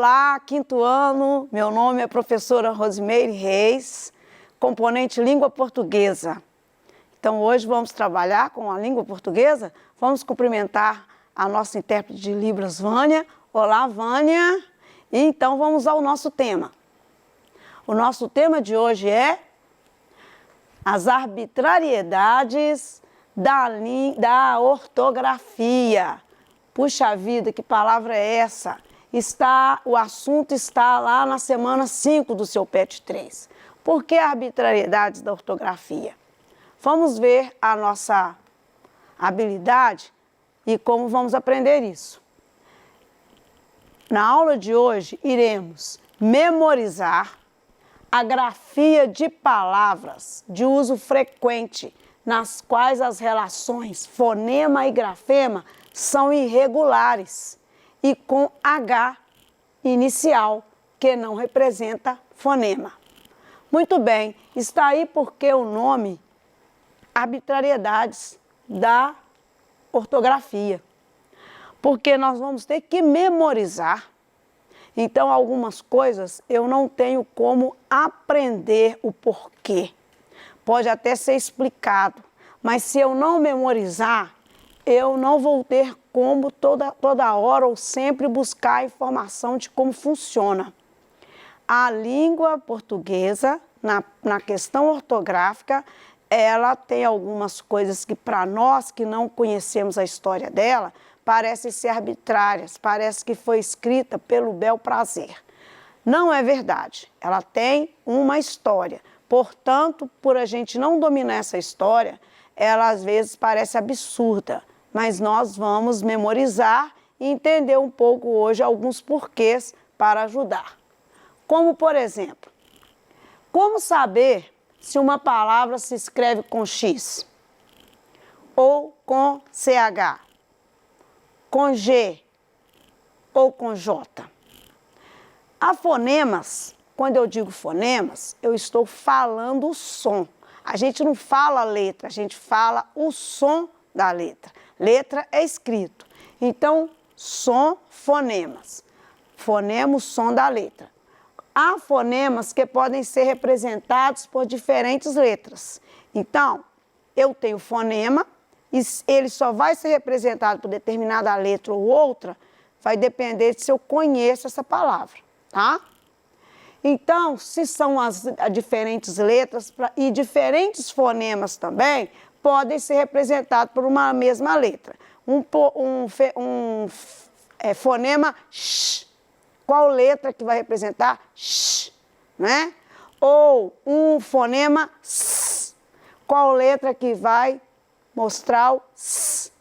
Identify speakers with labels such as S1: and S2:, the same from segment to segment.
S1: Olá, quinto ano, meu nome é professora Rosimeire Reis, componente língua portuguesa. Então hoje vamos trabalhar com a língua portuguesa, vamos cumprimentar a nossa intérprete de Libras, Vânia. Olá, Vânia. E então vamos ao nosso tema. O nosso tema de hoje é as arbitrariedades da ortografia. Puxa vida, que palavra é essa? O assunto está lá na semana 5 do seu PET 3. Por que arbitrariedades da ortografia? Vamos ver a nossa habilidade e como vamos aprender isso. Na aula de hoje, iremos memorizar a grafia de palavras de uso frequente, nas quais as relações fonema e grafema são irregulares e com H inicial, que não representa fonema. Muito bem, está aí porque o nome arbitrariedades da ortografia. Porque nós vamos ter que memorizar. Então, algumas coisas eu não tenho como aprender o porquê. Pode até ser explicado, mas se eu não memorizar, eu não vou ter como toda hora ou sempre buscar a informação de como funciona. A língua portuguesa, na questão ortográfica, ela tem algumas coisas que para nós que não conhecemos a história dela, parecem ser arbitrárias, parece que foi escrita pelo bel prazer. Não é verdade, ela tem uma história. Portanto, por a gente não dominar essa história, ela às vezes parece absurda, mas nós vamos memorizar e entender um pouco hoje alguns porquês para ajudar. Como, por exemplo, como saber se uma palavra se escreve com X ou com CH, com G ou com J? Há fonemas, quando eu digo fonemas, eu estou falando o som. A gente não fala letra, a gente fala o som da letra. Letra é escrito. Então, som, fonemas. Fonema, o som da letra. Há fonemas que podem ser representados por diferentes letras. Então, eu tenho fonema, e ele só vai ser representado por determinada letra ou outra, vai depender de se eu conheço essa palavra, tá? Então, se são as diferentes letras e diferentes fonemas também, podem ser representados por uma mesma letra. Fonema sh. Qual letra que vai representar sh, né? Ou um fonema s. Qual letra que vai mostrar o s?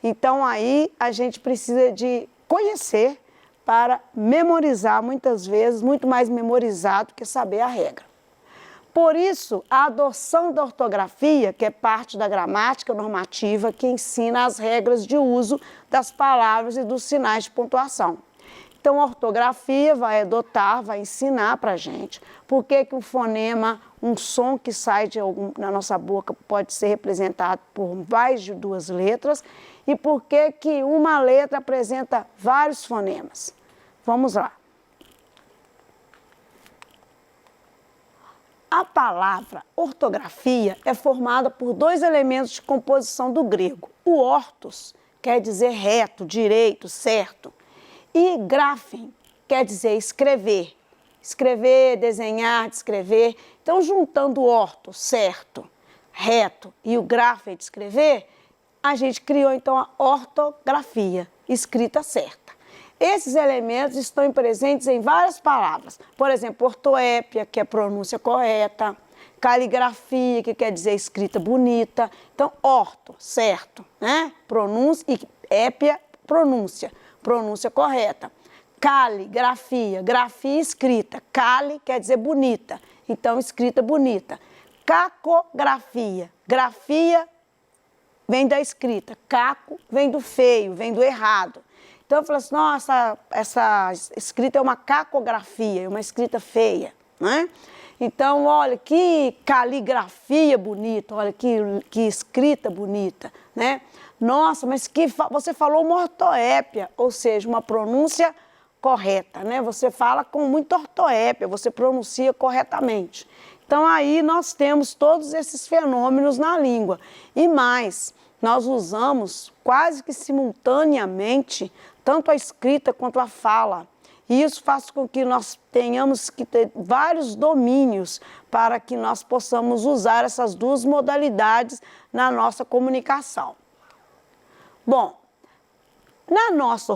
S1: Então, aí a gente precisa de conhecer para memorizar, muitas vezes, muito mais memorizado que saber a regra. Por isso, a adoção da ortografia, que é parte da gramática normativa, que ensina as regras de uso das palavras e dos sinais de pontuação. Então, a ortografia vai adotar, vai ensinar para a gente por que um fonema, um som que sai na nossa boca pode ser representado por mais de duas letras e por que uma letra apresenta vários fonemas. Vamos lá. A palavra ortografia é formada por dois elementos de composição do grego. O ortos quer dizer reto, direito, certo. E graphem quer dizer escrever. Escrever, desenhar, descrever. Então, juntando o orto, certo, reto, e o graphem de escrever, a gente criou então a ortografia, escrita certa. Esses elementos estão presentes em várias palavras. Por exemplo, ortoépia, que é pronúncia correta, caligrafia, que quer dizer escrita bonita. Então, orto, certo, né? Pronúncia, e épia, pronúncia correta. Caligrafia, grafia escrita. Cali quer dizer bonita, então escrita bonita. Cacografia, grafia vem da escrita, caco vem do feio, vem do errado. Então eu falo assim, nossa, essa escrita é uma cacografia, é uma escrita feia, né? Então, olha, que caligrafia bonita, olha, que escrita bonita, né? Nossa, mas você falou uma ortoépia, ou seja, uma pronúncia correta, né? Você fala com muita ortoépia, você pronuncia corretamente. Então, aí nós temos todos esses fenômenos na língua. E mais, nós usamos quase que simultaneamente tanto a escrita quanto a fala. E isso faz com que nós tenhamos que ter vários domínios para que nós possamos usar essas duas modalidades na nossa comunicação. Bom, na nossa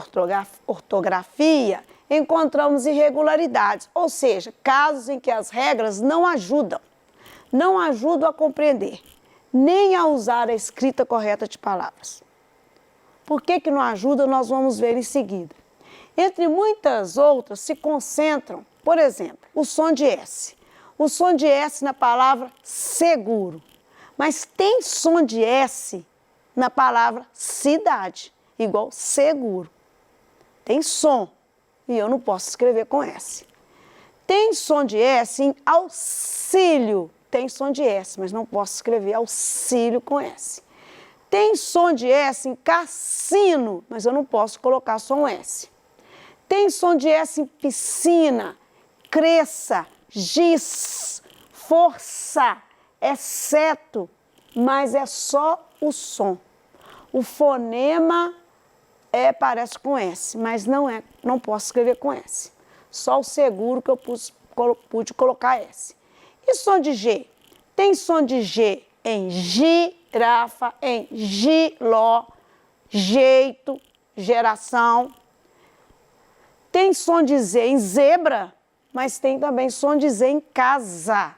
S1: ortografia, encontramos irregularidades, ou seja, casos em que as regras não ajudam a compreender, nem a usar a escrita correta de palavras. Por que não ajuda, nós vamos ver em seguida. Entre muitas outras, se concentram, por exemplo, o som de S. O som de S na palavra seguro. Mas tem som de S na palavra cidade, igual seguro. Tem som, e eu não posso escrever com S. Tem som de S em auxílio. Tem som de S, mas não posso escrever auxílio com S. Tem som de S em cassino, mas eu não posso colocar som S. Tem som de S em piscina, cresça, giz, força, exceto, mas é só o som. O fonema parece com S, mas não posso escrever com S. Só o seguro que eu pude colocar S. E som de G? Tem som de G em girafa, em giló, jeito, geração. Tem som de Z em zebra, mas tem também som de Z em casa.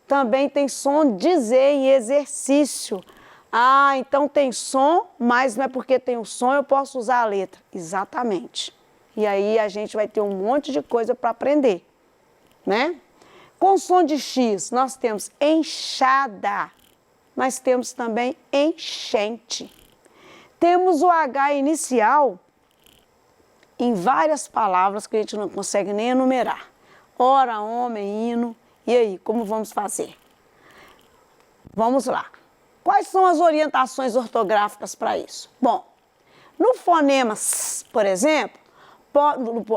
S1: Também tem som de Z em exercício. Ah, então tem som, mas não é porque tem o som eu posso usar a letra. Exatamente. E aí a gente vai ter um monte de coisa para aprender, né? Com som de X, nós temos enxada, mas temos também enchente. Temos o H inicial em várias palavras que a gente não consegue nem enumerar. Ora, homem, hino. E aí, como vamos fazer? Vamos lá. Quais são as orientações ortográficas para isso? Bom, no fonema S, por exemplo,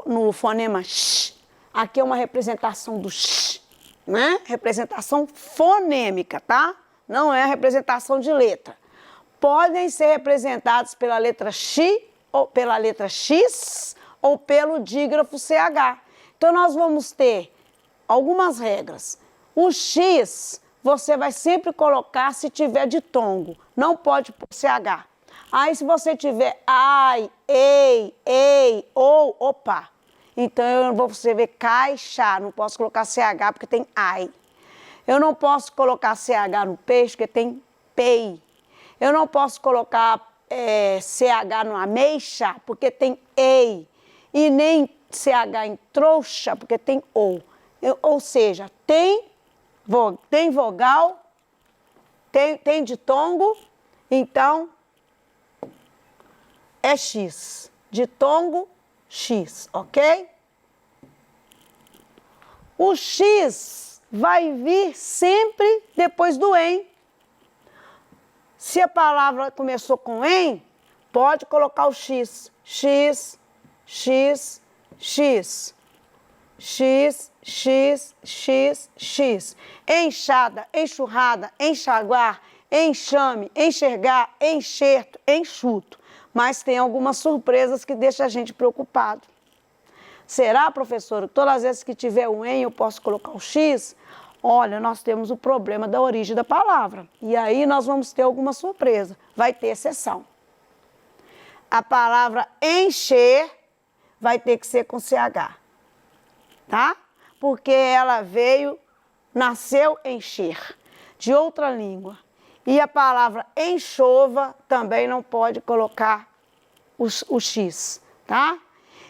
S1: no fonema X, aqui é uma representação do X, né? Representação fonêmica, tá? Não é a representação de letra. Podem ser representados pela letra X ou pela letra X ou pelo dígrafo CH. Então, nós vamos ter algumas regras. O X, você vai sempre colocar se tiver ditongo, não pode pôr CH. Aí, se você tiver ai, ei, ou, opa. Então, eu vou escrever caixa, não posso colocar CH porque tem ai. Eu não posso colocar CH no peixe porque tem pei. Eu não posso colocar CH no ameixa porque tem ei. E nem CH em trouxa porque tem ou. Ou seja, tem vogal, tem ditongo, então é X. Ditongo, X, ok? O X vai vir sempre depois do em. Se a palavra começou com em, pode colocar o X. X, X, X. X, X, X, X. Enxada, enxurrada, enxaguar, enxame, enxergar, enxerto, enxuto. Mas tem algumas surpresas que deixam a gente preocupado. Será, professora, que todas as vezes que tiver o em eu posso colocar o X? Olha, nós temos o problema da origem da palavra. E aí nós vamos ter alguma surpresa. Vai ter exceção. A palavra encher vai ter que ser com CH. Tá? Porque ela nasceu encher, de outra língua. E a palavra enxova também não pode colocar o X, tá?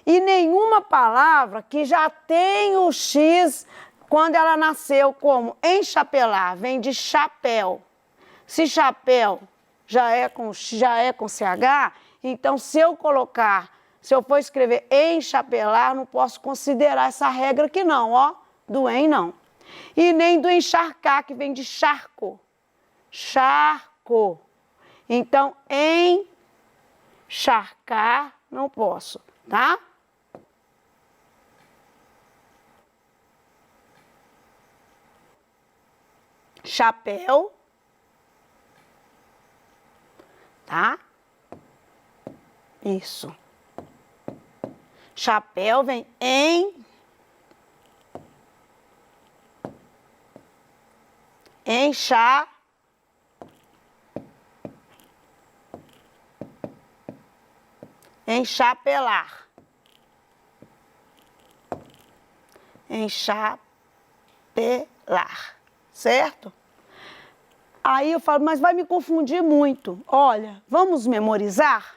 S1: E nenhuma palavra que já tem o X quando ela nasceu, como enchapelar, vem de chapéu. Se chapéu já é com CH, então se eu for escrever enchapelar, não posso considerar essa regra aqui não, ó, do em não. E nem do encharcar, que vem de charco. Charco. Então, encharcar, não posso, tá? chapéu, tá? Isso. Chapéu vem enchapelar. Enchapelar, certo? Aí eu falo, mas vai me confundir muito. Olha, vamos memorizar?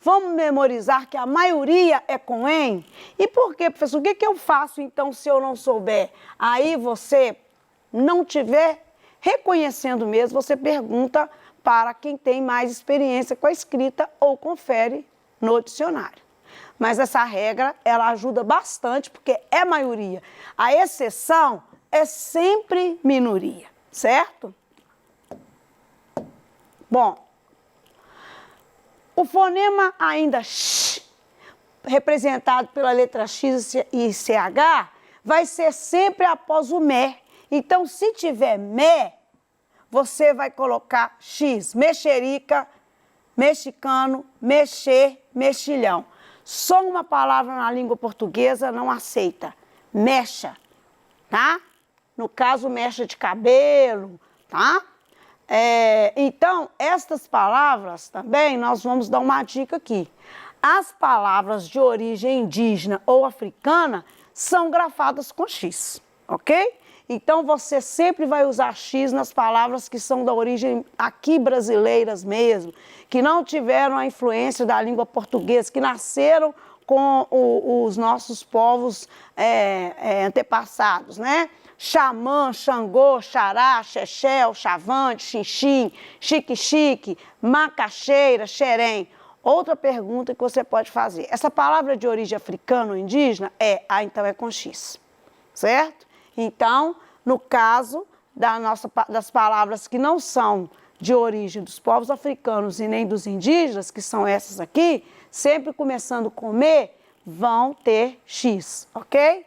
S1: Vamos memorizar que a maioria é com em? E por quê, professor? O que eu faço então se eu não souber? Aí você não tiver reconhecendo mesmo, você pergunta para quem tem mais experiência com a escrita ou confere no dicionário. Mas essa regra, ela ajuda bastante porque é maioria. A exceção é sempre minoria, certo? Bom, o fonema ainda x, representado pela letra X e CH, vai ser sempre após o me. Então, se tiver me, você vai colocar X, mexerica, mexicano, mexer, mexilhão. Só uma palavra na língua portuguesa não aceita, mecha, tá? No caso, mecha de cabelo, tá? Então, estas palavras também, nós vamos dar uma dica aqui. As palavras de origem indígena ou africana são grafadas com X, ok? Então, você sempre vai usar X nas palavras que são da origem aqui brasileiras mesmo, que não tiveram a influência da língua portuguesa, que nasceram com os nossos povos antepassados, né? Xamã, Xangô, Xará, Xexel, Xavante, Xinxim, Xique-Xique, Macaxeira, Xerém. Outra pergunta que você pode fazer. Essa palavra de origem africana ou indígena então é com X, certo? Então, no caso das palavras que não são de origem dos povos africanos e nem dos indígenas, que são essas aqui, sempre começando com me, vão ter X, ok?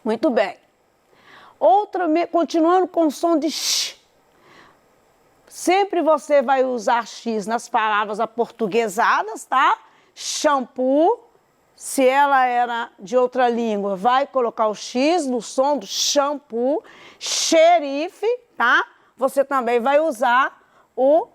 S1: Muito bem. Continuando com o som de X. Sempre você vai usar X nas palavras aportuguesadas, tá? Shampoo, se ela era de outra língua, vai colocar o X no som do shampoo. Xerife, tá? Você também vai usar o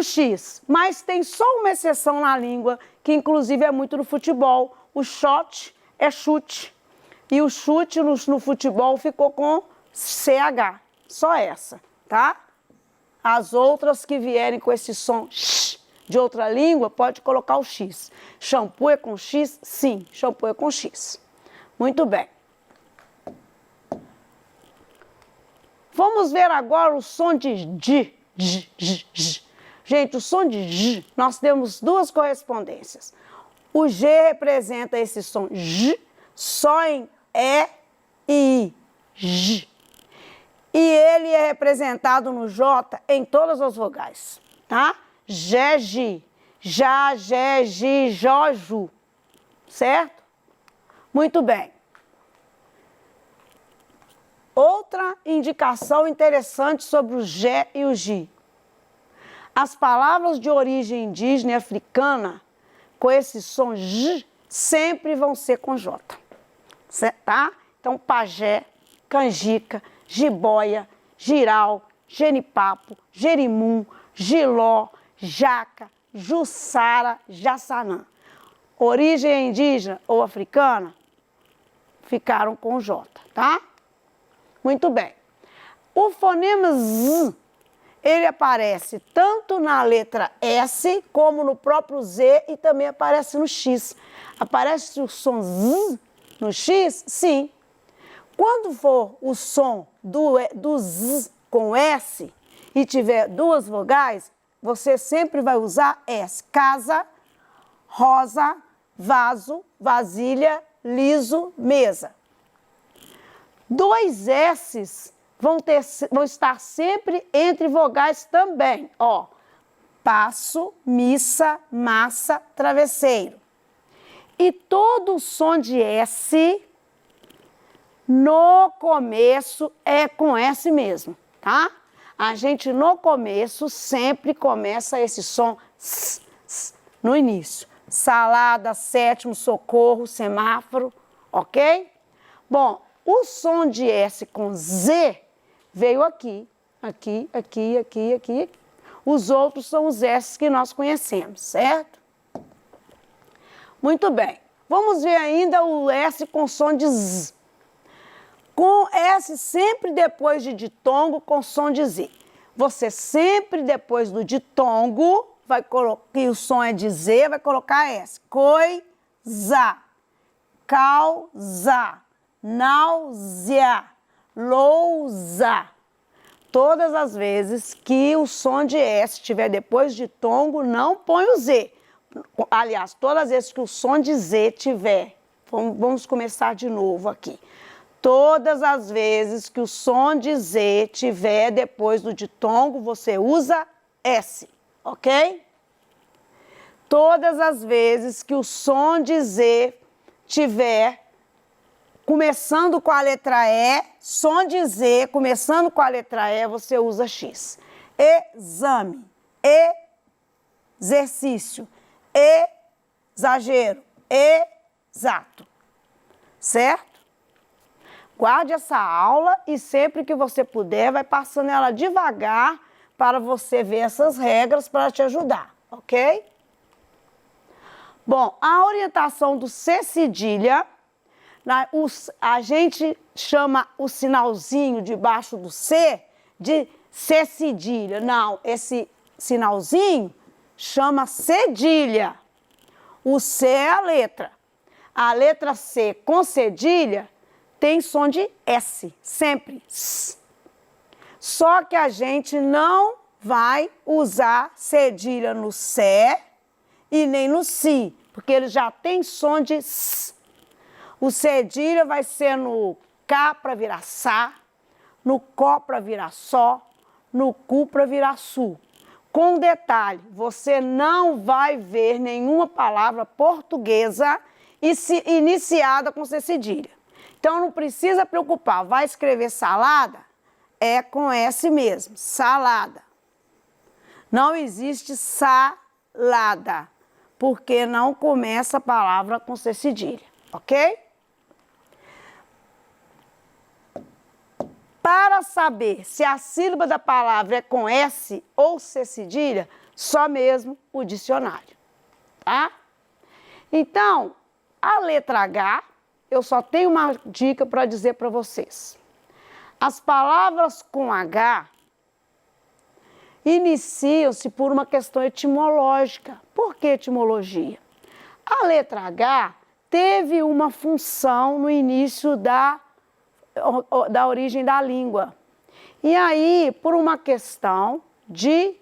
S1: X. Mas tem só uma exceção na língua, que inclusive é muito no futebol. O shot é chute. E o chute no futebol ficou com CH. Só essa, tá? As outras que vierem com esse som sh, de outra língua, pode colocar o X. Shampoo é com X? Sim, shampoo é com X. Muito bem. Vamos ver agora o som de j, j, j, j. Gente, o som de j, nós temos duas correspondências. O G representa esse som j, só em E e I. J. E ele é representado no J em todas as vogais, tá? Jé, ji, já, jé, ji, jó, ju. Certo? Muito bem. Outra indicação interessante sobre o Jé e o Ji. As palavras de origem indígena e africana com esse som J sempre vão ser com J, tá? Então, pajé, canjica, jiboia, giral, genipapo, jerimum, giló, jaca, jussara, jaçanã. Origem indígena ou africana ficaram com J, tá? Muito bem. O fonema Z, ele aparece tanto na letra S como no próprio Z e também aparece no X. Aparece o som Z no X? Sim. Quando for o som do Z com S e tiver duas vogais, você sempre vai usar S. Casa, rosa, vaso, vasilha, liso, mesa. Dois S's vão estar sempre entre vogais também. Ó, passo, missa, massa, travesseiro. E todo o som de S no começo é com S mesmo, tá? A gente no começo sempre começa esse som no início. Salada, sétimo, socorro, semáforo, ok? Bom, o som de S com Z veio aqui, aqui, aqui, aqui, aqui. Os outros são os S que nós conhecemos, certo? Muito bem. Vamos ver ainda o S com som de Z. Com S sempre depois de ditongo com som de Z. Você sempre depois do ditongo vai colocar, que o som é de Z, vai colocar S. Coisa, causa, náusea, lousa. Todas as vezes que o som de S estiver depois de ditongo, não põe o Z. Aliás, todas as vezes que o som de Z tiver, vamos começar de novo aqui. Todas as vezes que o som de Z tiver depois do ditongo, você usa S, ok? Todas as vezes que o som de Z tiver começando com a letra E, som de Z começando com a letra E, você usa X. Exame, exercício, exagero, exato, certo? Guarde essa aula e sempre que você puder, vai passando ela devagar para você ver essas regras para te ajudar, ok? Bom, a orientação do C cedilha, a gente chama o sinalzinho debaixo do C de C cedilha. Não, esse sinalzinho chama cedilha. O C é a letra. A letra C com cedilha tem som de S, sempre. Só que a gente não vai usar cedilha no C e nem no Si, porque ele já tem som de S. O cedilha vai ser no K para virar Sá, no Có para virar Só, no Cu para virar Su. Com detalhe, você não vai ver nenhuma palavra portuguesa iniciada com C cedilha. Então, não precisa preocupar. Vai escrever salada? É com S mesmo, salada. Não existe salada, porque não começa a palavra com C cedilha, ok? Para saber se a sílaba da palavra é com S ou C cedilha, só mesmo o dicionário, tá? Então, a letra H, eu só tenho uma dica para dizer para vocês. As palavras com H iniciam-se por uma questão etimológica. Por que etimologia? A letra H teve uma função no início da origem da língua. E aí, por uma questão de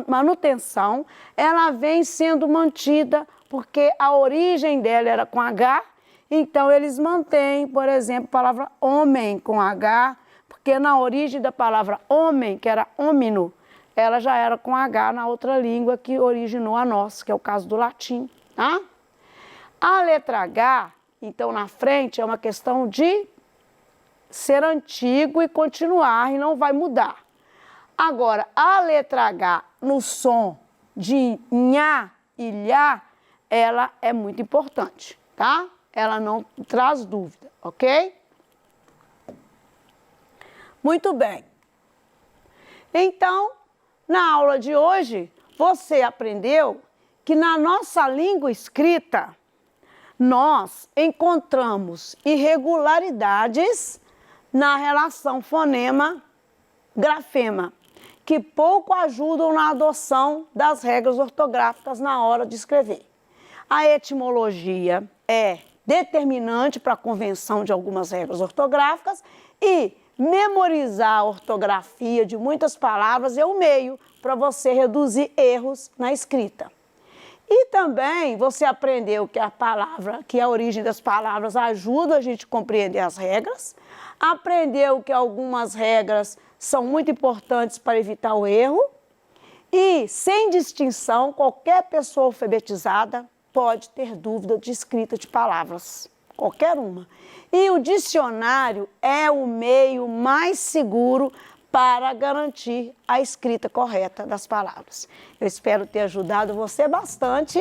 S1: manutenção, ela vem sendo mantida porque a origem dela era com H. Então, eles mantêm, por exemplo, a palavra homem com H, porque na origem da palavra homem, que era homino, ela já era com H na outra língua que originou a nossa, que é o caso do latim, tá? A letra H, então, na frente, é uma questão de ser antigo e continuar, e não vai mudar. Agora, a letra H no som de nha e lhá, ela é muito importante, tá? Ela não traz dúvida, ok? Muito bem. Então, na aula de hoje, você aprendeu que na nossa língua escrita, nós encontramos irregularidades na relação fonema-grafema, que pouco ajudam na adoção das regras ortográficas na hora de escrever. A etimologia é determinante para a convenção de algumas regras ortográficas e memorizar a ortografia de muitas palavras é o meio para você reduzir erros na escrita. E também você aprendeu que a origem das palavras ajuda a gente a compreender as regras, aprendeu que algumas regras são muito importantes para evitar o erro e, sem distinção, qualquer pessoa alfabetizada pode ter dúvida de escrita de palavras, qualquer uma. E o dicionário é o meio mais seguro para garantir a escrita correta das palavras. Eu espero ter ajudado você bastante.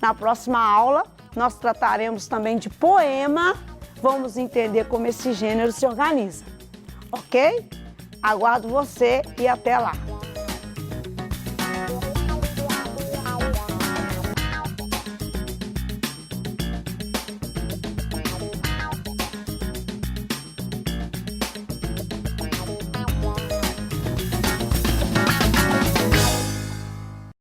S1: Na próxima aula, nós trataremos também de poema. Vamos entender como esse gênero se organiza, ok? Aguardo você e até lá!